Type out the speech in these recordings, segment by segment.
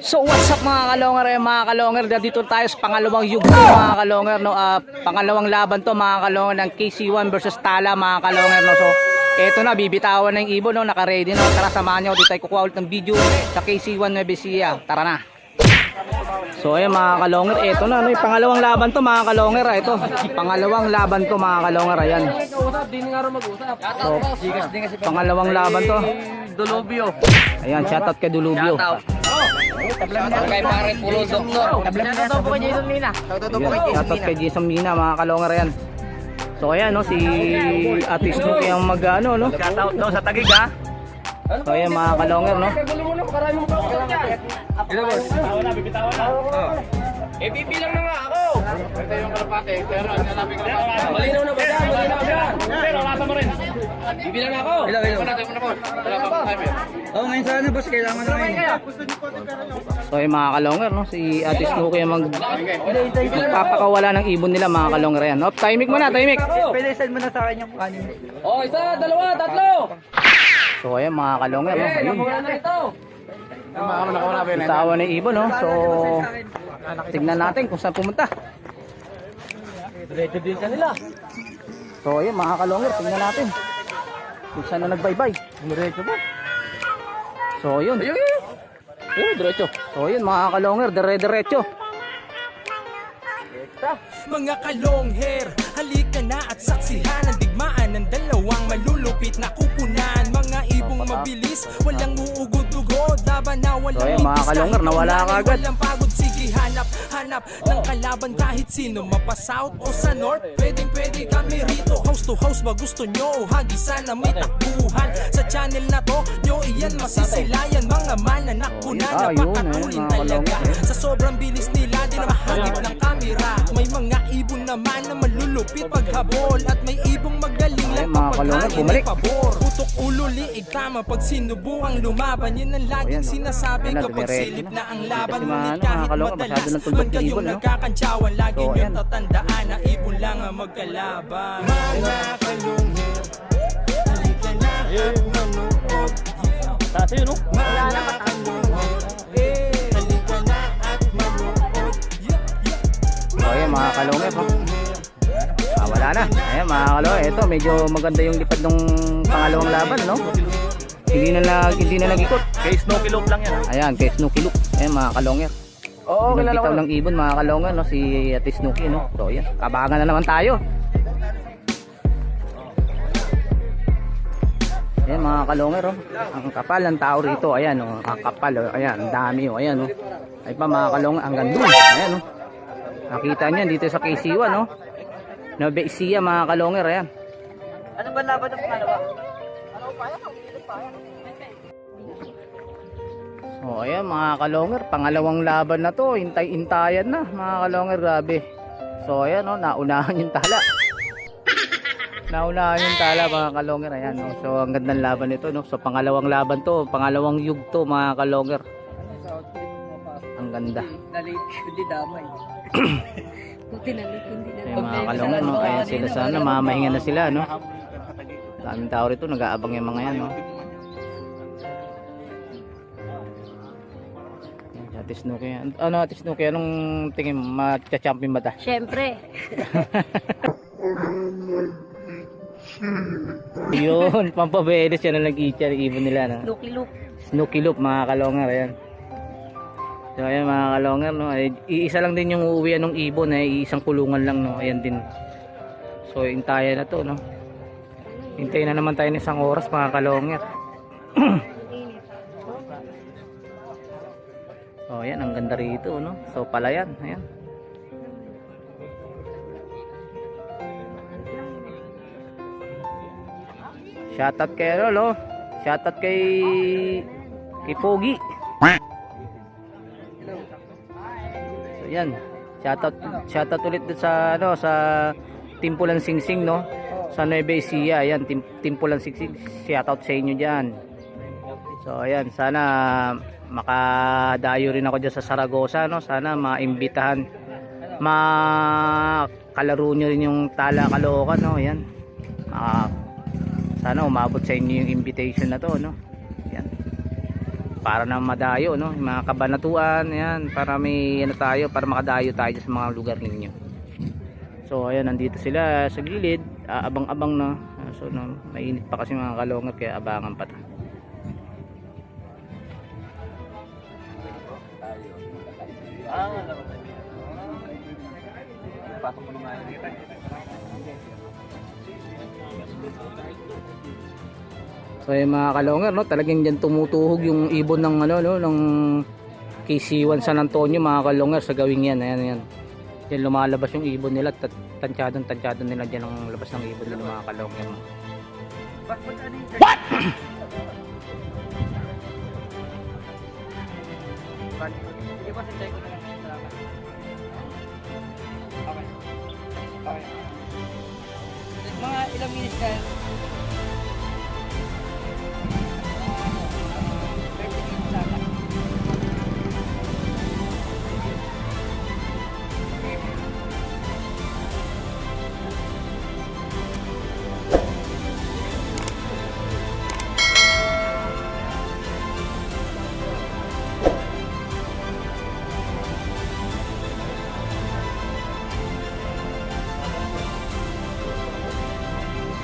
So what's up mga kalonger, mga kalonger, dito tayo sa pangalawang yugto mga kalonger, no? Pangalawang laban to mga kalonger ng KC1 versus Tala mga kalonger, no? So eto na, bibitawan na yung ibon, no? Naka-ready na. Tara, samahan nyo, dito tayo kukuha ulit ng video sa KC1 Nueva Ecija. Tara na. So ayan mga kalonger, eto na, no? Yung pangalawang laban to mga kalonger, ito. Pangalawang laban to mga kalonger, ayan. So pangalawang laban to. Dolobio. Ayan, shoutout kay Dolobio. Kay pare Pulo Doktor. Shoutout po kay Jason Mina. Shoutout kay Jason Mina mga kalonger yan. So ayan no, si Ate Snoopy ang mag-ano no. Shoutout daw sa Tagig ha. So ayan mga kalonger no. Ito boss. Bibitawan na. Eh bibilang na nga ako. Ito yung kalapate. Pero ang hanapin ko kalapate. Malinaw na ba yan? Malinaw yan. Pero nasa mo rin. Bibilang na ako. Hello. Tayo mo boss. Wala pa akong timer. Oh, ngayon sana boss, kailangan na ngayon. So ayan mga kalonger no, si Ate Snoopy ang magpapakawala ng ibon nila mga kalonger yan. Op, timing mo na, timing. Pwede send mo na sa akin yung kanin. Oh, isa, dalawa, tatlo. So ayan mga kalonger no, ayun. Wala na ito. Bitawan ng ibon no. So tignan natin kung saan pumunta. Diretso din kanila. So ayun mga kalonger, tignan natin kung saan na nagbaybay. Diretso ba? So ayun. Ayun, diretso. So ayun mga kalonger, dire-diretso. Mga kalongher, halika na at saksihan ang digmaan ng dalawang malulupit na kupunan. Mga ibong mabilis, walang uugod-ugod, laban na walang So ayun mga kalongher, nawala ka agad. walang pagod, sige hanap ng kalaban kahit sino. Mapa south o sa north, pwede kami rito. House to house ba gusto nyo? Hagisan na may takbuhan. Sa channel na to, nyo iyan masisilayan. Mga mananakbo na Ayun, napakatuloy mga talaga. kalongher. Sa sobrang bilis nila, di na mahagip ng kamera. May mga ibon naman na malulupit paghabol. At may ibong magaling lang Ayun, mga kapag kalongher, hangin ay bumalik. pabor. Putok ulo, liig tama pag sinubukang lumaban. Yan ang laging Ayan, no? sinasabi Ayan na, kapag dumiretso silip na. na ang laban. Kasi Ngunit mga kahit kalongher, masyado madalas ng tulbad man yung kayong ibon, no? nagkakantsawan, lagi So, nyo ayan. tatandaan na ibon lang ang magkalaban. Mga kalongher, halika na at manood. Taas yun, no? Mga kalongher, halika na at manood. So ayan mga kalonger no. Wala na. Ayan mga kalonger, ito medyo maganda yung lipad ng pangalawang laban no. Hindi na nag-ikot. Kay Snooki Loop lang yan ha. Ayan, kay Snooki Loop. Ayan mga kalonger. Oo, kilala ko. Nagbitaw ng ibon mga kalongan no, si Ate Snooki no. So yan, kabangan na naman tayo. Ayan mga kalongan oh. Ang kapal ng tao rito. Ayan oh, ang kapal oh. Ayan, ang dami oh. Ayan oh. Ay pa mga kalongan, ang ganda. Ayan oh. Nakita niyo dito sa KC1 no. Nueva Ecija mga kalongan, ayan. Ano ba laban ng pangalawa? Oh, ayan mga kalonger, pangalawang laban na to, hintay-intayan na mga kalonger, grabe. So ayan no, naunahan yung tala. Naunahan yung tala mga kalonger, ayan no. So ang gandang laban nito no. So pangalawang laban to, pangalawang yugto mga kalonger. Ang ganda. Nalit, hindi damay. Ayan mga kalonger no, ayan sila sana, mamahinga na sila no. Daming tao rito, nag-aabang yung mga yan no. Ate Snooki, ano Ate Snooki, anong tingin mo? Matcha-champion ba ta? Siyempre. Yun, pampabedes yan na nag-eat yan, ibon nila no? Lucky Luke. Snooki Loop mga kalonger, ayan. So ayan mga kalonger no, ay, iisa lang din yung uuwian ng ibon, ay isang kulungan lang no, ayan din. So intayan na to no. Hintayin na naman tayo ng isang oras mga kalonger. Oh, ayan, ang ganda rito, no? So, palayan, ayan. Shoutout kay Rolo. Shoutout kay Pogi. So, ayan. Shoutout ulit sa ano, sa Timpulan Singsing, no? Sa Nueva Ecija, ayan, Timpulan Singsing. Shoutout sa inyo diyan. So, ayan, sana makadayo rin ako dyan sa Saragosa no, sana maimbitahan, makalaro nyo rin yung Tala Caloocan no, yan. Sana umabot sa inyo yung invitation na to no. Yan. para na madayo, no? Yung mga kabanatuan, ayan, para may ano tayo, para makadayo tayo sa mga lugar ninyo. So ayan, nandito sila sa gilid, abang-abang na. So no, mainit pa kasi mga kalongger, kaya abangan pa ta. So yung mga kalongger, no, talagang diyan tumutuhog yung ibon ng ano, no, ng KC1 San Antonio, mga kalongger, sa gawing yan. Ayan, ayan. Diyan lumalabas yung ibon nila, tansyadon nila diyan ang labas ng ibon nila, mga kalongger. What? Mga ilang minutes na.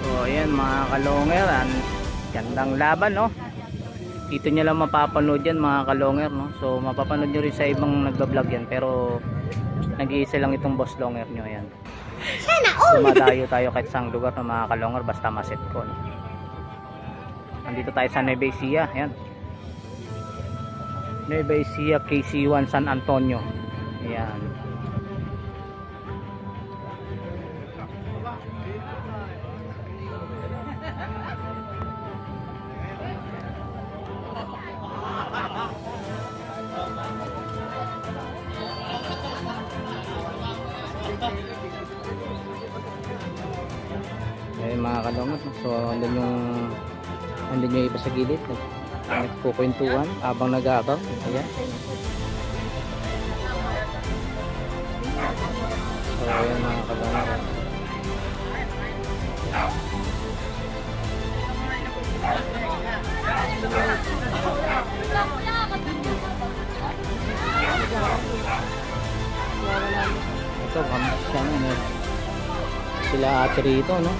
So ayan mga kalongger, gandang laban, no. Dito nyo lang mapapanood yan, mga kalongger, no. So mapapanood nyo rin sa ibang nagbablog yan, pero nag-iisa lang itong boss longer nyo. Ayan, dumadayo tayo kahit saang lugar ng mga kalongger, basta maset ko, no? Nandito tayo sa Nueva Ecija. Ayan, Nueva Ecija KC1 San Antonio. Ayan. Ayun mga kalongger, no? So andun yung iba sa gilid, nagkukwentuhan habang nag-aabang. Ayan. So ayan mga kalongger. Ito, kamas siya, no? Sila ate rito, no?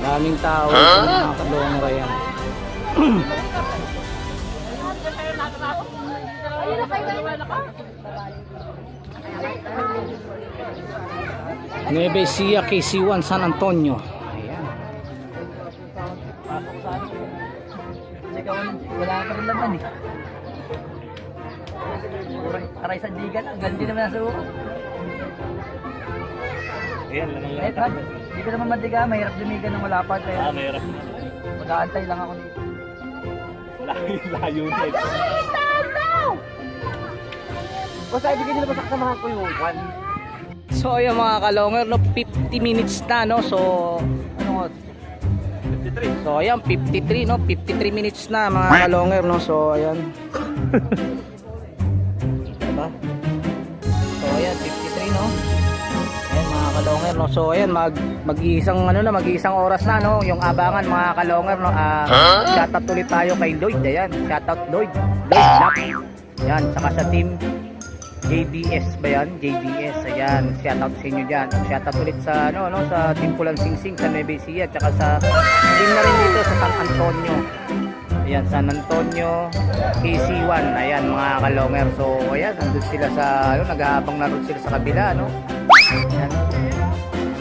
Daming tao, mga kalongger yan. Nueva Ecija KC1 San Antonio. Ayan. Wala ka rin naman eh. Aray sa digan, gandi naman nasa ulo. Ayan, Eh, hindi ko naman madiga, mahirap dumigan ng malapad. Kaya mahirap. mag-aantay lang ako dito. Layo na ito. Basta ibigay nila ba sa kasamahan ko yung one? So ayan mga kalongger, no, 50 minutes na, no. So Ano nga? 53. so ayan, 53, no, 53 minutes na mga kalongger, no. So ayan. Diba? So ayan, 53, no. Ayan mga kalongger, no. So ayan, mag-iisang ano na, mag-iisang oras na, no, yung abangan mga kalongger, no. Shoutout ulit tayo kay Lloyd. Ayan, shoutout Lloyd Lap. Ayan, saka sa team JBS ba yan? JBS, ayan, shoutout sa inyo dyan. Shoutout ulit sa ano, no, sa team Pulang Singsing sa Nueva Ecija, tsaka sa team na rin dito sa San Antonio. Ayan, San Antonio KC1. Ayan mga kalongger. So ayan, nandun sila sa ano, nag-aabang na rin sila sa kabila, no. Ayan,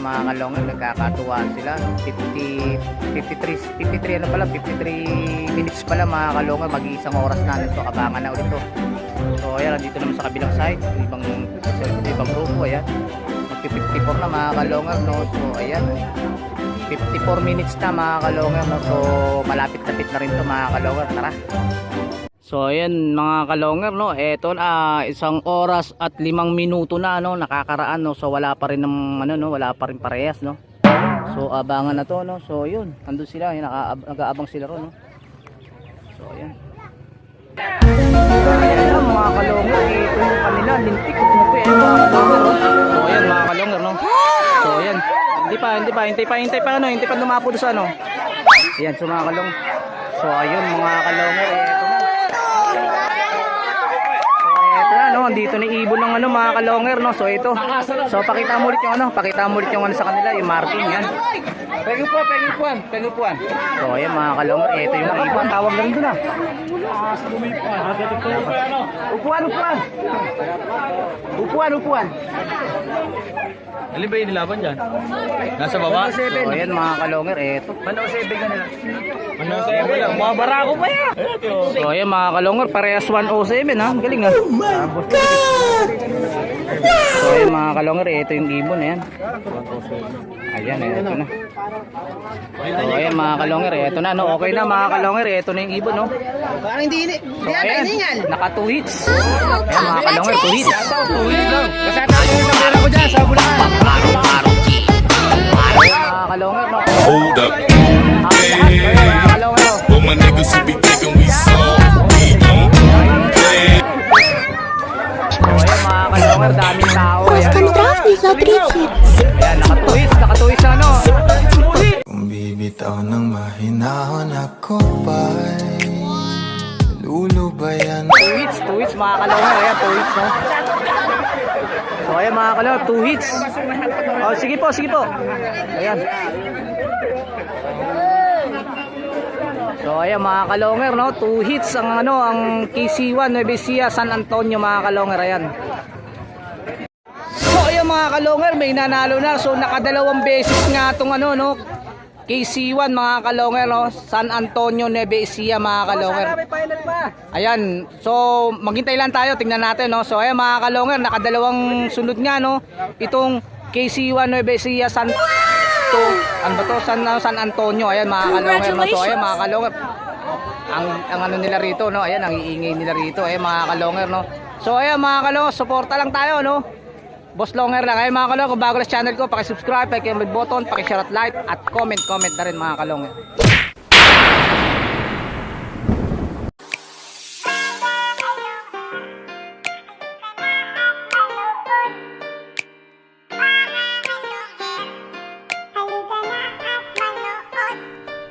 mga kalongger, nagkakatuwaan sila. 53 ano pala, 53 minutes pala mga kalongger, mag-iisang oras na. So abangan na ulit to. So ayan, dito naman sa kabilang side, ibang grupo. Ayan, mag-54 na mga kalongger, no. So ayan, 54 minutes na mga kalongger, no. So malapit-lapit na rin to mga kalongger. Tara. So ayan mga kalongger, no, eto na, 1 oras at 5 minuto na, no, nakakaraan, no. So wala pa rin ng ano, no, wala pa rin parehas, no. So abangan na to, no. So yun, andun sila, nag-aabang sila ron, no. So ayan. Ayan na mga kalongger, ito yung kanila, lintik, kumupi, ayan mga kalongger, no. So ayan mga kalongger, no. So ayan, Hindi pa dumapo doon sa ano. Ayan, so mga kalong. So ayun mga kalonger, eto na no, dito na ibon ng ano mga kalonger no. So ito. So pakita mo ulit yung ano sa kanila, yung marking yan. Pegupuan. So ayan mga kalonger, eto yung ibon, tawag na rin doon ah. Upuan. Alin ba yung nilaban dyan? Nasa baba? So ayan mga kalonger, eto. Mga barako pa yan. So ayan mga kalonger, parehas 107 ha. Galing ha. So ayan mga kalonger, ito yung ibon ayan. Ayan, ito na. So ayan mga kalonger, ito na no. Okay na mga kalonger, ito na yung ibon no. Parang hindi So ayan, naka 2 hits. Ayan mga kalonger, 2 hits. 2 hits lang. Kasi tayo yung pera ko dyan sa Bulacan. Ayan mga kalonger no. Hold up. Ayan mga kalonger no. For my niggas who be thinking we soft, we don't play. So ayan mga kalonger, daming tao. Ayan. Контрактный запретит. Ayan, naka 2 hits na ano. Kung bibitaw ng mahinahon ako ba'y lulubayan. 2 hits mga kalonger. Ayan, 2 hits no. So ayan mga kalonger, 2 hits. Oh, sige po. Ayan. So ayan mga kalonger no, 2 hits ang ano, ang KC1 Nueva Ecija San Antonio mga kalonger, ayan. So ayan mga kalonger, may nanalo na. So nakadalawang beses nga tong ano no, KC1 mga kalonger no, San Antonio Nueva Ecija mga kalonger. Ayan, so maghintay lang tayo, tingnan natin no. So ayan mga kalonger, nakadalawang sunod nga no, itong KC1 Nueva Ecija San San Antonio. Ayan mga kalonger no. So ayan mga kalonger, ang ano nila rito no, ayan ang iingay nila rito, ayan mga kalonger no. So ayan mga kalonger, suporta lang tayo no. Boss Longer lang. Ayan mga kalonger, kung bago na sa channel ko, paki-subscribe, paki-bell button, paki-share at like at comment na rin mga kalonger.